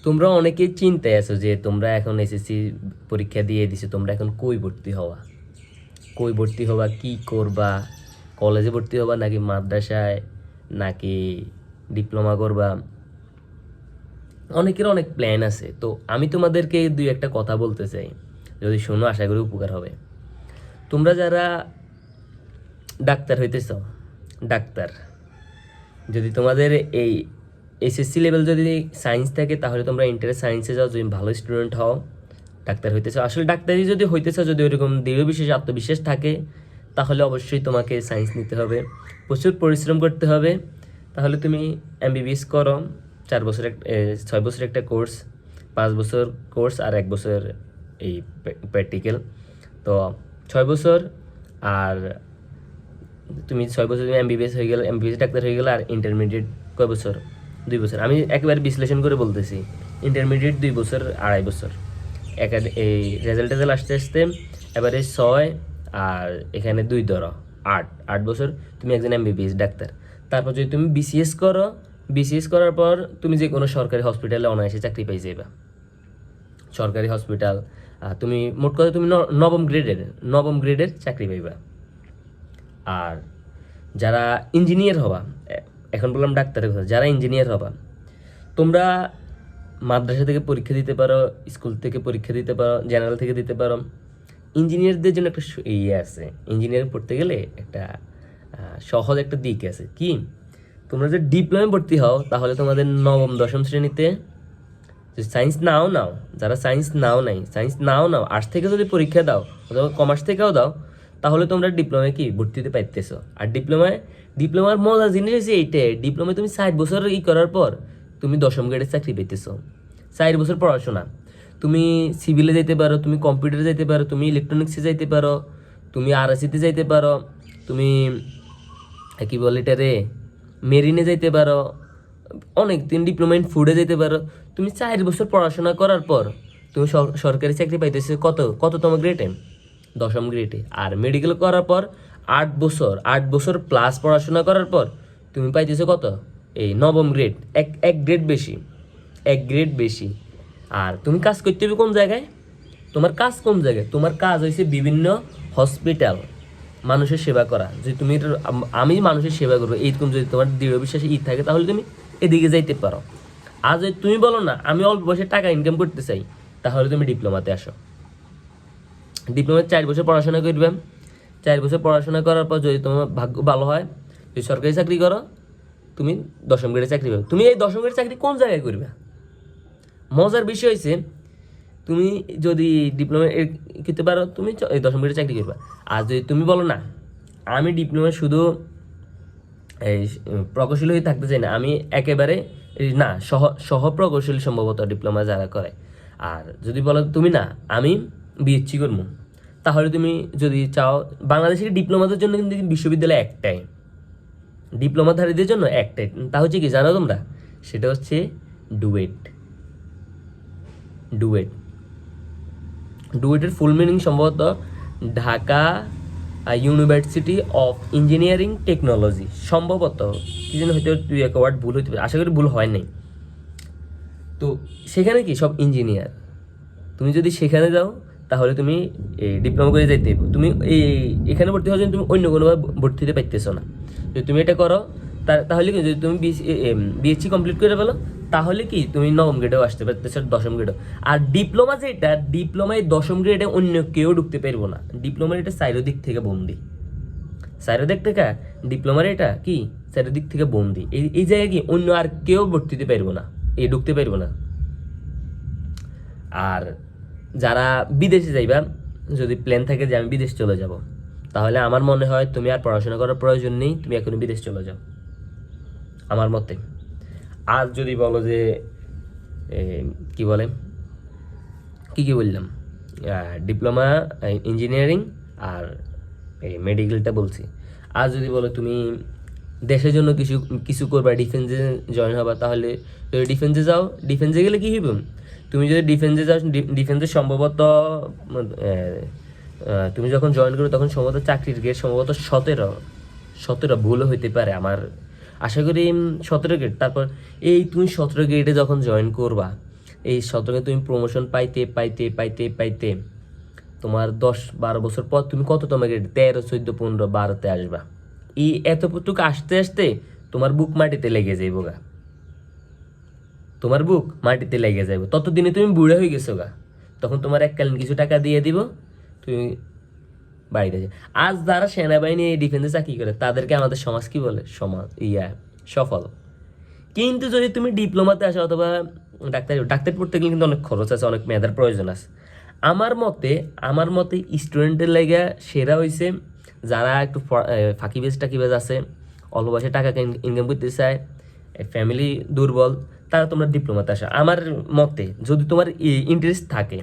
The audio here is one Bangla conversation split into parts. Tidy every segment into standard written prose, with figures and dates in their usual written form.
তোমরা অনেকেই চিন্তায় আছো যে তোমরা এখন এসএসসি পরীক্ষা দিয়ে দিছো, তোমরা এখন কই ভর্তি হবা, কি করবা, কলেজে ভর্তি হবা নাকি মাদ্রাসায়, নাকি ডিপ্লোমা করবা। অনেকের অনেক প্ল্যান আছে। তো আমি তোমাদেরকে দুই একটা কথা বলতে চাই, যদি শোনো আশা করি উপকার হবে। তোমরা যারা ডাক্তার হইতেছ, ডাক্তার, যদি তোমাদের এই এসএসসি লেভেল যদি সায়েন্স থাকে তাহলে তোমরা ইন্টারে সায়েন্সে যাও, যদি ভালো স্টুডেন্ট হও ডাক্তার হইতেছ। আসলে ডাক্তারি যদি হইতেছ, যদি ওইরকম দৃঢ় বিশ্বাস আত্মবিশ্বাস থাকে তাহলে অবশ্যই তোমাকে সায়েন্স নিতে হবে, প্রচুর পরিশ্রম করতে হবে। তাহলে তুমি এমবিবিএস করো, 4 বছর 6 বছর একটা কোর্স, 5 বছর কোর্স আর 1 বছর এই প্র্যাকটিক্যাল। তো 6 বছর, আর তুমি 6 বছর তুমি এমবিবিএস হয়ে গেলে, এমবিবিএস ডাক্তার হয়ে গেলে। আর ইন্টারমিডিয়েট কয় বছর? 2 বছর। আমি একেবারে বিশ্লেষণ করে বলতেছি, ইন্টারমিডিয়েট 2 বছর, 2.5 বছর। এই রেজাল্ট আসতে আসতে এবারে 6 আর এখানে 2 ধরো 8 বছর তুমি একজন এমবিবিএস ডাক্তার। তারপর যদি তুমি বিসিএস করো, বিসিএস করার পর তুমি যে কোনো সরকারি হসপিটালে অনায়াসে চাকরি পাই যাইবা। সরকারি হসপিটাল, তুমি মোট কথা তুমি নবম গ্রেডের চাকরি পাইবা। আর যারা ইঞ্জিনিয়ার হবা, এখন বললাম ডাক্তারের কথা, যারা ইঞ্জিনিয়ার হবা তোমরা মাদ্রাসা থেকে পরীক্ষা দিতে পারো, স্কুল থেকে পরীক্ষা দিতে পারো, জেনারেল থেকে দিতে পারো। ইঞ্জিনিয়ারদের জন্য একটা ইয়ে আছে, ইঞ্জিনিয়ারিং পড়তে গেলে একটা সহজ একটা দিক আছে কি, তোমরা যে ডিপ্লোমা ভর্তি হও তাহলে তোমাদের নবম দশম শ্রেণীতে সায়েন্স নাও, যারা সায়েন্স নাও আর্টস থেকে যদি পরীক্ষা দাও অথবা কমার্স থেকেও দাও, তাহলে তোমরা ডিপ্লোমায় কি ভর্তি হতে পারতেছো। আর ডিপ্লোমার মজার জিনিস হচ্ছে এইটাই, ডিপ্লোমায় তুমি 4 বছর করার পর তুমি দশম গ্রেডের চাকরি পেতেছো। 4 বছর পড়াশোনা, তুমি সিভিলে যেতে পারো, তুমি কম্পিউটারে যেতে পারো, তুমি ইলেকট্রনিক্সে যাইতে পারো, তুমি আরএসিতে যাইতে পারো, তুমি কি বলে এটারে মেরিনে যাইতে পারো, অনেক তুমি ডিপ্লোমা ইন ফুডে যেতে পারো। তুমি 4 বছর পড়াশোনা করার পর তুমি সরকারি চাকরি পাইতেছো কততম গ্রেডে? দশম গ্রেডে। আর মেডিকেল করার পর 8 বছর প্লাস পড়াশোনা করার পর তুমি পাইতেছো কত? এই নবম গ্রেড, এক গ্রেড বেশি। আর তুমি কাজ করতে হবে কোন জায়গায়? তোমার কাজ হয়েছে বিভিন্ন হসপিটাল, মানুষের সেবা করা। যদি তুমি আমি মানুষের সেবা করবো এইরকম যদি তোমার দৃঢ় বিশ্বাসে থাকে তাহলে তুমি এদিকে যাইতে পারো। আর যদি তুমি বলো না আমি অল্প বয়সে টাকা ইনকাম করতে চাই, তাহলে তুমি ডিপ্লোমাতে আসো। ডিপ্লোমাতে 4 বছর পড়াশোনা করবে। 4 বছর পড়াশোনা করার পর যদি তোমার ভাগ্য ভালো হয়, যদি সরকারি চাকরি করো, তুমি দশম গ্রেডে চাকরি পাবে। তুমি এই দশম গ্রেডের চাকরি কোন জায়গায় করবে? মজার বিষয় হয়েছে, তুমি যদি ডিপ্লোমা করতে পারো তুমি এই দশম গ্রেডে চাকরি করবে। আর যদি তুমি বলো না আমি ডিপ্লোমা শুধু এই প্রকৌশলী হয়ে থাকতে চাই না, আমি একেবারে না সহ প্রকৌশলী সম্ভবত ডিপ্লোমা যারা করে। আর যদি বলো তুমি না আমি বিএসসি করবো, তাহলে তুমি যদি চাও, বাংলাদেশের ডিপ্লোমাদের জন্য কিন্তু বিশ্ববিদ্যালয় একটাই, ডিপ্লোমাধারীদের জন্য একটাই, তা হচ্ছে কি জানো তোমরা? সেটা হচ্ছে ডুয়েটের ফুল মিনিং সম্ভবত Dhaka university of engineering technology, সম্ভবত কি যেন হয়তো 2-1 ওয়ার্ড ভুল হইতে পারে, আশা করি ভুল হয় নাই। তো সেখানে কি সব ইঞ্জিনিয়ার, তুমি যদি সেখানে যাও তাহলে তুমি ডিপ্লোমা করে যাইতে হবে। তুমি এখানে ভর্তি হওয়ার জন্য তুমি অন্য কোনোভাবে ভর্তি হতে পারতেছো না। যদি তুমি এটা করো তাহলে কি, যদি তুমি বিএসসি কমপ্লিট করে ফেলো তাহলে কি তুমি নবম গ্রেডেও আসতে পারতেছো, দশম গ্রেডও। আর ডিপ্লোমা যেটা, ডিপ্লোমায় দশম গ্রেডে অন্য কেউ ঢুকতে পারবো না। ডিপ্লোমার এটা চারিদিক থেকে বন্দি, চারিদিক থেকে ডিপ্লোমার এটা কি চারিদিক থেকে বন্দি। এই জায়গায় কি অন্য আর কেউ ভর্তি হতে পারবো না, ঢুকতে পারবো না। আর যারা বিদেশে যাইবা, যদি প্ল্যান থাকে যে আমি বিদেশ চলে যাব, তাহলে আমার মনে হয় তুমি আর পড়াশোনা করার প্রয়োজন নেই, তুমি এখনই বিদেশ চলে যাও আমার মতে। আর যদি বলো যে কি বলে কি বললাম, ডিপ্লোমা ইঞ্জিনিয়ারিং আর এই মেডিকেলটা বলছি। আর যদি বলো তুমি দেশের জন্য কিছু করবা, ডিফেন্সে জয়েন হবা, তাহলে যদি ডিফেন্সে যাও, ডিফেন্সে গেলে কি হইব? তুমি যদি ডিফেন্সে যাও, ডিফেন্সে সম্ভবত তুমি যখন জয়েন করো তখন সম্ভবত চাকরির গ্রেড সম্ভবত 17 ভুলও হইতে পারে, আমার আশা করি 17 গ্রেড। তারপর এই তুমি 17 গ্রেডে যখন জয়েন করবা, এই শতকে তুমি প্রমোশন পাইতে পাইতে পাইতে পাইতে তোমার 10-12 বছর পর তুমি কত তোমার গ্রেড 13, 14, 15, 12-তে আসবা। এই এতটুকু আসতে আসতে তোমার বুক মাটিতে লেগে যাইব গা, তোমার বুক মাটিতে লেগে যাইব, ততদিনে তুমি বুড়া হয়ে গেছো গা। তখন তোমার এককালীন কিছু টাকা দিয়ে দিব, তুমি বাড়িতে যাও। আজ যারা সেনাবাহিনী এই ডিফেন্সে চাকরি করে তাদেরকে আমাদের সমাজ কি বলে, সমাজ সফল। কিন্তু যদি তুমি ডিপ্লোমাতে আসো অথবা ডাক্তার পড়তে গেলে কিন্তু অনেক খরচ আছে, অনেক মেধার প্রয়োজন আছে। আমার মতে স্টুডেন্টের লেগে সেরা হয়েছে যারা একটু ফাঁকিবাজ টাকিবাজ আছে, অল্প বয়সে টাকা ইনকাম করতে চায়, ফ্যামিলি দুর্বল, তারা তোমরা ডিপ্লোমাতে আসো আমার মতে, যদি তোমার ইন্টারেস্ট থাকে।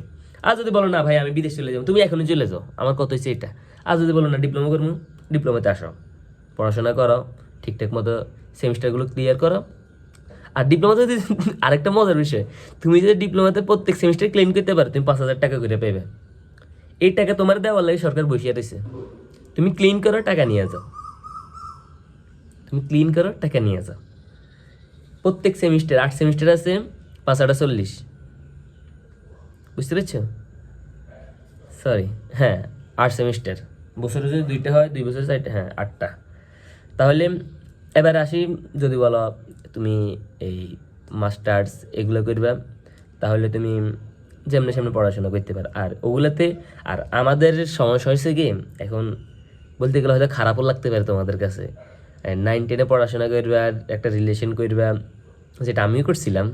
আর যদি বলো না ভাই আমি বিদেশ চলে যাবো, তুমি এখনই চলে যাও, আমার কত হচ্ছে এটা। আর যদি বলো না ডিপ্লোমা করবো, ডিপ্লোমাতে আসো, পড়াশোনা করো, ঠিকঠাক মতো সেমিস্টারগুলো ক্লিয়ার করো। আর ডিপ্লোমাতে যদি আরেকটা মজার বিষয়, তুমি যদি ডিপ্লোমাতে প্রত্যেক সেমিস্টার ক্লেম করতে পারো, তুমি 5,000 টাকা করে পাবে। এই টাকা তোমার দেওয়ার লাগে সরকার বসিয়ে রয়েছে, তুমি ক্লিন করো, টাকা নিয়ে যাও, তুমি ক্লিন করো, টাকা নিয়ে যাও। প্রত্যেক সেমিস্টার 8 সেমিস্টার আছে, 5-8 40, বুঝতে পেরেছো? সরি, হ্যাঁ 8 সেমিস্টার, বছরে যদি 2টা হয়, 2 বছর 4টা, হ্যাঁ 8টা। তাহলে এবার আসি, যদি বলো তুমি এই মাস্টার্স এগুলো করবা, তাহলে তুমি যেমনি সামনে পড়াশোনা করতে পারো। আর ওগুলোতে আর আমাদের সমস্যা হয়েছে কি, এখন বলতে গেলে হয়তো খারাপও লাগতে পারে তোমাদের কাছে, 9-10-এ পড়াশোনা করবা আর একটা রিলেশন করবা, যেটা আমিও করছিলাম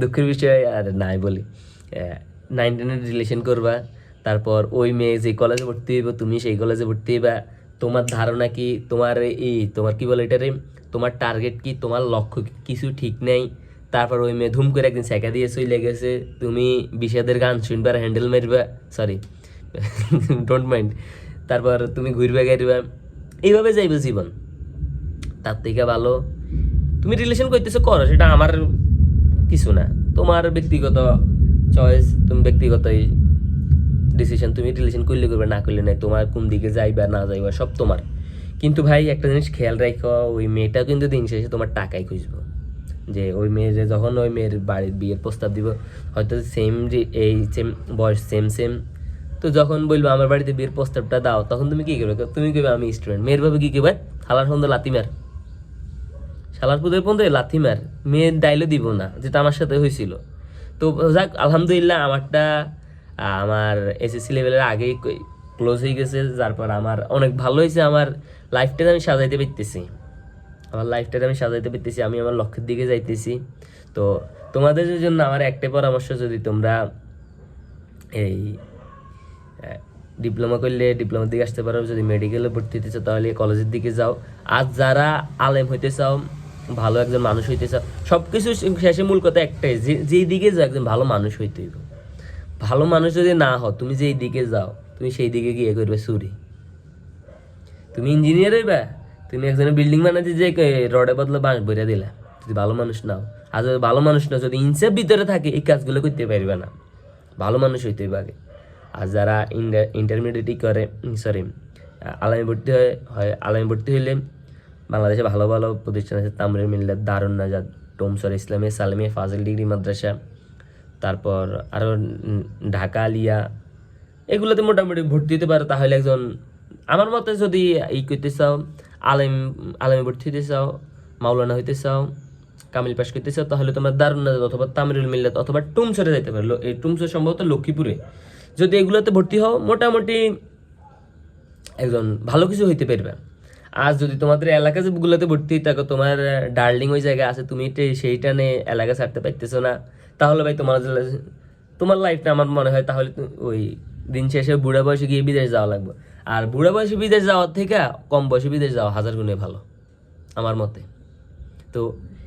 দুঃখের বিষয় আর নাই বলি। 9-10-এর রিলেশন করবা, তারপর ওই মেয়ে যে কলেজে ভর্তি হইব তুমি সেই কলেজে ভর্তি হইবা, তোমার ধারণা কি, তোমার তোমার কি বলে এটারে, তোমার টার্গেট কি, তোমার লক্ষ্য কিছু ঠিক নেই। তারপর ওই মেয়ে ধুম করে একদিন শেখা দিয়ে চলে গেছে, তুমি বিষাদের গান শুনবা, হ্যান্ডেল মারবা, সরি ডোন্ট মাইন্ড, তারপর তুমি ঘুরবে গাইবা, এইভাবে যাইবে জীবন। তার থেকে ভালো তুমি রিলেশন করতেছো, করো, সেটা আমার কিছু না, তোমার ব্যক্তিগত চয়েস, তুমি ব্যক্তিগত ডিসিশন, তুমি রিলেশন করলে করবে, না করলে নাই, তোমার কোন দিকে যাইবা না যাইবা সব তোমার। কিন্তু ভাই একটা জিনিস খেয়াল রাখো, ওই মেয়েটা কিন্তু দিন শেষে তোমার টাকাই খুঁজবো। যে ওই মেয়ের যখন ওই মেয়ের বাড়ির বিয়ের প্রস্তাব দিব, হয়তো সেম যে এই সেম বয়স, সেম সেম, তো যখন বলবো আমার বাড়িতে বিয়ের প্রস্তাবটা দাও, তখন তুমি কী করবে, তুমি কইবে আমি স্টুডেন্ট। মেয়ের ভাবে কী করবে, শালার সন্ধ্যা লাথি মার, শালার পুদের পর্যন্ত লাথি মার, মেয়ের ডাইলও দিব না, যেটা আমার সাথে হয়েছিল। তো যাক আলহামদুলিল্লাহ আমারটা আমার এসএসসি লেভেলের আগেই ক্লোজ হয়ে গেছে, যার পর আমার অনেক ভালো হয়েছে, আমার লাইফটা আমি সাজাইতে পারতেছি, আমার লাইফটাকে আমি সাজাইতে পারতেছি, আমি আমার লক্ষ্যের দিকে যাইতেছি। তো তোমাদের জন্য আমার একটাই পরামর্শ, যদি তোমরা এই ডিপ্লোমা করলে ডিপ্লোমার দিকে আসতে পারো, যদি মেডিকেলে ভর্তি হতে চাও তাহলে কলেজের দিকে যাও। আর যারা আলেম হইতে চাও, ভালো একজন মানুষ হইতে চাও, সব কিছু শেষে মূল কথা একটাই, যেই দিকে যাও একজন ভালো মানুষ হইতে হইব। ভালো মানুষ যদি না হও, তুমি যেই দিকে যাও তুমি সেই দিকে গিয়ে করবে চুরি। তুমি ইঞ্জিনিয়ার হইবা, তুমি একজনের বিল্ডিং বানাতে যে রডের বদলে বাঁশ বইরা দিলা, যদি ভালো মানুষ নাও। আর যদি ভালো মানুষ না, যদি ইনসেফ ভিতরে থাকে, এই কাজগুলো করতে পারবে না, ভালো মানুষ হইতে হইবে আগে। আর যারা ইন্টারমিডিয়েটই করে, সরি আলামে ভর্তি আলামে ভর্তি হইলে বাংলাদেশে ভালো ভালো প্রতিষ্ঠান আছে, তামরিন মিল্লাত, দারুন নাজাত, টোমসর ইসলামিয়া, সালেমিয়া, ফাজিল ডিগ্রি মাদ্রাসা, তারপর আরও ঢাকা আলিয়া, এগুলোতে মোটামুটি ভর্তি হতে পারো। তাহলে একজন, আমার মতে যদি করতে চাও, আলেমে ভর্তি হতে চাও, মাওলানা হইতে চাও, কামিল পাশ করতে চাও, তাহলে তোমার দারুন নাজাত অথবা তামরিল মিল্লাত অথবা টুমসরে যাইতে পারো। এই টুমসর সম্ভবত লক্ষ্মীপুরে। যদি এগুলোতে ভর্তি হও, মোটামুটি একজন ভালো কিছু হইতে পারবে। আর যদি তোমাদের এলাকা যেগুলোতে ভর্তি থাকো, তোমার ডার্লিং ওই জায়গায় আছে, তুমি সেইটা নিয়ে এলাকা ছাড়তে পারতেছো না, তাহলে ভাই তোমার লাইফটা আমার মনে হয় তাহলে ওই দিন শেষে বুড়া বয়সে গিয়ে বিদেশ যাওয়া লাগবে। আর বুড়া বয়সে বিদেশ যাওয়ার থেকে কম বয়সে বিদেশ যাওয়া 1000 গুণে ভালো আমার মতে। তো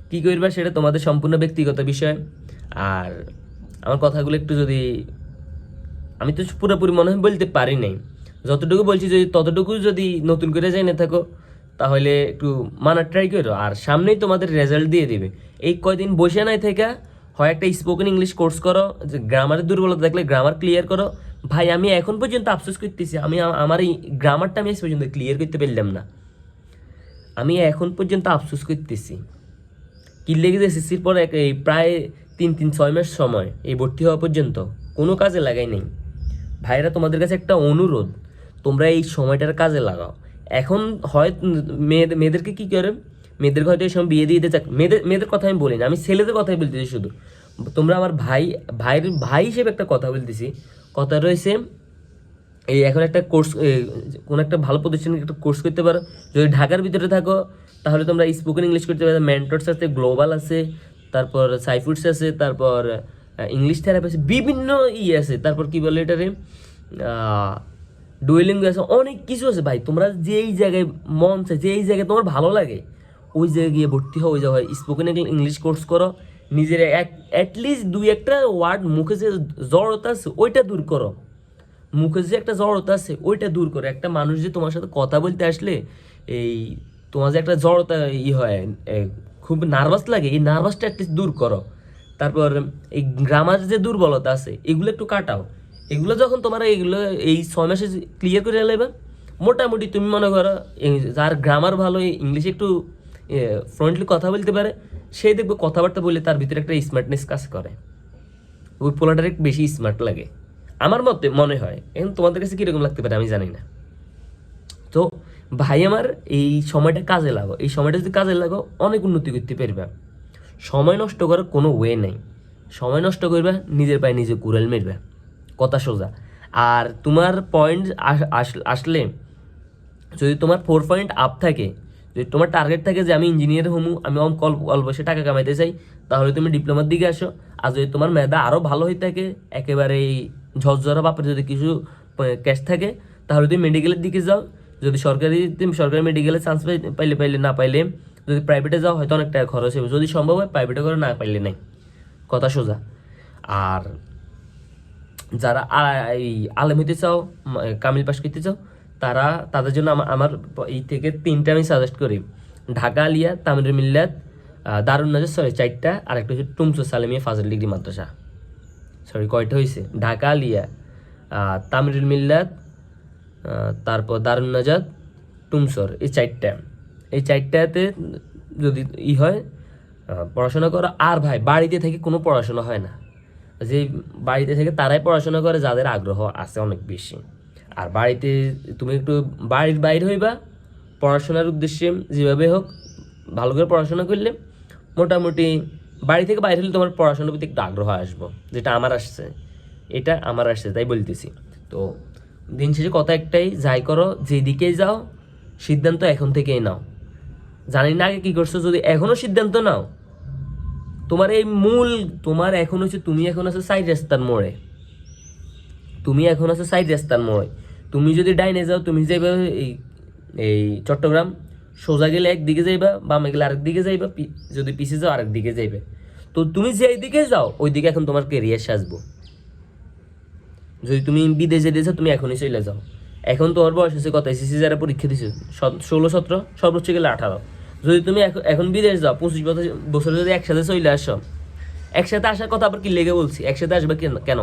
কী করবা সেটা তোমাদের সম্পূর্ণ ব্যক্তিগত বিষয়। আর আমার কথাগুলো একটু, যদি আমি তো পুরোপুরি মনে হয় বলতে পারি নাই, যতটুকু বলছি যদি ততটুকু যদি নতুন করে যাই না থাকো, তাহলে একটু মানার ট্রাই করো। আর সামনেই তোমাদের রেজাল্ট দিয়ে দিবে, এই কয়দিন বসে নাই থেকে হয় একটা স্পোকেন ইংলিশ কোর্স করো, যে গ্রামারের দুর্বলতা দেখলে গ্রামার ক্লিয়ার করো। ভাই আমি এখন পর্যন্ত আফসোস করতেছি, আমার এই গ্রামারটা আমি পর্যন্ত ক্লিয়ার করতে পারলাম না, আমি এখন পর্যন্ত আফসোস করতেছি। কি লেগে এসএসসির পর প্রায় 3-6 মাস সময় এই ভর্তি হওয়া পর্যন্ত কোনো কাজে লাগাই নেই। ভাইরা তোমাদের কাছে একটা অনুরোধ, তোমরা এই সময়টার কাজে লাগাও। এখন হয় মেয়েদেরকে কী করে, মেয়েদেরকে হয়তো এই সময় বিয়ে দিয়ে দিতে চাক, মেয়েদের কথা আমি বলি না, আমি ছেলেদের কথাই বলতেছি শুধু। তোমরা আমার ভাই হিসেবে একটা কথা বলতেছি, কথা রয়েছে এই এখন একটা কোর্স, কোনো একটা ভালো প্রতিষ্ঠানে একটা কোর্স করতে পারো। যদি ঢাকার ভিতরে থাকো তাহলে তোমরা স্পোকেন ইংলিশ করতে পারো, মেন্টরস আছে, গ্লোবাল আছে, তারপর সাইফুডস আছে, তারপর ইংলিশ থেরাপি আছে, বিভিন্ন আছে, তারপর কি বলে এটারে ডুয়েলিঙ্গো আছে, অনেক কিছু আছে ভাই। তোমরা যেই জায়গায় মন চায়, যেই জায়গায় তোমার ভালো লাগে ওই জায়গায় গিয়ে ভর্তি হও, ওই জায়গায় স্পোকেন ইংলিশ কোর্স করো। নিজের অ্যাটলিস্ট 2-1টা ওয়ার্ড মুখে যে জড়তা আছে ওইটা দূর করো, মুখে যে একটা জড়তা আছে ওইটা দূর করে। একটা মানুষ যে তোমার সাথে কথা বলতে আসলে এই তোমার যে একটা জড়তা হয়, খুব নার্ভাস লাগে, এই নার্ভাসটা অ্যাটলিস্ট দূর করো। তারপর এই গ্রামার যে দুর্বলতা আছে এগুলো একটু কাটাও। এগুলো যখন তোমার এইগুলো এই 6 মাসে ক্লিয়ার করে নেবে, মোটামুটি তুমি মনে করো যার গ্রামার ভালো, ইংলিশে একটু ফ্লুয়েন্টলি কথা বলতে পারে, সেই দেখবে কথাবার্তা বললে তার ভিতরে একটা স্মার্টনেস কাজ করে, ওই পোলাটার একটু বেশি স্মার্ট লাগে আমার মনে হয়। এখন তোমাদের কাছে কীরকম লাগতে পারে আমি জানি না। তো ভাই আমার এই সময়টা কাজে লাগো, এই সময়টা যদি কাজে লাগো অনেক উন্নতি করতে পারবে। সময় নষ্ট করার কোনো ওয়ে নেই, সময় নষ্ট করবে নিজের পায়ে নিজে কুড়াল মেরবে, কথা সোজা। আর তোমার পয়েন্ট আসলে যদি তোমার 4 পয়েন্ট আপ থাকে, যদি তোমার টার্গেট থাকে যে আমি ইঞ্জিনিয়ার হমু, আমি অল্প বয়সে টাকা কামাইতে চাই, তাহলে তুমি ডিপ্লোমার দিকে আসো। আর যদি তোমার মেধা আরও ভালো হয়ে থাকে, একেবারে ঝরঝরা বাপের যদি কিছু ক্যাশ থাকে, তাহলে তুমি মেডিকেলের দিকে যাও। যদি তুমি সরকারি মেডিকেলে চান্স পাইলে না পাইলে যদি প্রাইভেটে যাও হয়তো অনেক টাকা খরচ হবে, যদি সম্ভব হয় প্রাইভেটে করে, না পাইলে নাই, কথা সোজা। আর যারা এই আলেম হইতে চাও, কামিল পাশ করতে চাও, তাদের জন্য আমার এই থেকে 3টা আমি সাজেস্ট করি। ঢাকা আলিয়া, তামিরুল মিল্লাত, দারুন নাজার, 4টা, আর একটা হচ্ছে টুমসো সালেমিয়া ফাজিল ডিগ্রি মাদ্রাসা। কয়টা হয়েছে? ঢাকা আলিয়া, তামিরুল মিল্লাত, তারপর দারুন নাজাত, টুমসোর, এই 4টা। এই 4টাতে যদি হয় পড়াশোনা করো। আর ভাই বাড়িতে থেকে কোনো পড়াশোনা হয় না, যে বাড়িতে থেকে তারাই পড়াশোনা করে যাদের আগ্রহ আছে অনেক বেশি। আর বাড়িতে তুমি একটু বাড়ির বাইরে হইবা পড়াশোনার উদ্দেশ্যে, যেভাবে হোক ভালো করে পড়াশোনা করলে মোটামুটি বাড়ি থেকে বাইরে হলে তোমার পড়াশোনার প্রতি একটু আগ্রহ আসবো, যেটা আমার আসছে, এটা আমার আসছে তাই বলতেছি। তো দিন শেষে কথা একটাই, যাই করো যেদিকেই যাও সিদ্ধান্ত এখন থেকেই নাও। জানি না আগে কী করছো, যদি এখনও সিদ্ধান্ত নাও, তোমার এই তোমার এখন হচ্ছে তুমি এখন আছো সাইড রাস্তার মোড়ে, তুমি যদি ডাইনে যাও, তুমি যাইবা এই চট্টগ্রাম, সোজা গেলে একদিকে যাইবা, বামে গেলে আরেক দিকে যাইবা, যদি পিছিয়ে যাও আরেক দিকে যাইবে। তো তুমি যেই দিকে যাও ওই দিকে এখন তোমার কেরিয়ার সাজবো। যদি তুমি বিদেশে যেতে চাও তুমি এখনই চলে যাও। এখন তোমার বয়স হচ্ছে কত, এসএসসি যারা পরীক্ষা দিচ্ছে 16-17, সর্বোচ্চ গেলে 18। যদি তুমি এখন বিদেশ যাও 25 বছর যদি একসাথে চলে আসো, একসাথে আসার কথা আবার কি লেগে বলছি, একসাথে আসবে কেন?